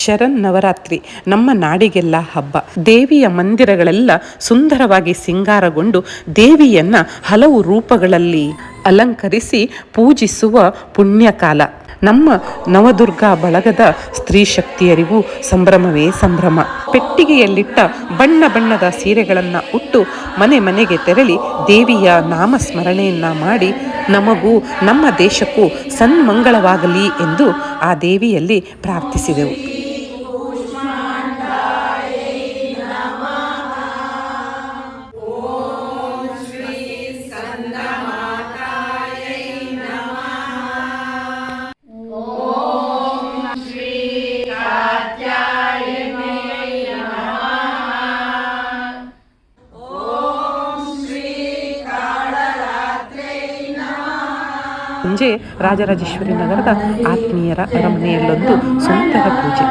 ಶರನ್ನವರಾತ್ರಿ ನಮ್ಮ ನಾಡಿಗೆಲ್ಲ ಹಬ್ಬ. ದೇವಿಯ ಮಂದಿರಗಳೆಲ್ಲ ಸುಂದರವಾಗಿ ಸಿಂಗಾರಗೊಂಡು ದೇವಿಯನ್ನ ಹಲವು ರೂಪಗಳಲ್ಲಿ ಅಲಂಕರಿಸಿ ಪೂಜಿಸುವ ಪುಣ್ಯಕಾಲ. ನಮ್ಮ ನವದುರ್ಗಾ ಬಳಗದ ಸ್ತ್ರೀ ಶಕ್ತಿಯರಿಗೂ ಸಂಭ್ರಮವೇ ಸಂಭ್ರಮ. ಪೆಟ್ಟಿಗೆಯಲ್ಲಿಟ್ಟ ಬಣ್ಣ ಬಣ್ಣದ ಸೀರೆಗಳನ್ನು ಉಟ್ಟು ಮನೆ ಮನೆಗೆ ತೆರಳಿ ದೇವಿಯ ನಾಮಸ್ಮರಣೆಯನ್ನ ಮಾಡಿ ನಮಗೂ ನಮ್ಮ ದೇಶಕ್ಕೂ ಸನ್ಮಂಗಳವಾಗಲಿ ಎಂದು ಆ ದೇವಿಯಲ್ಲಿ ಪ್ರಾರ್ಥಿಸಿದೆವು. ಸಂಜೆ ರಾಜರಾಜೇಶ್ವರಿ ನಗರದ ಆತ್ಮೀಯರ ಅರಮನೆಯಲ್ಲೊಂದು ಸುಂದರ ಪೂಜೆ.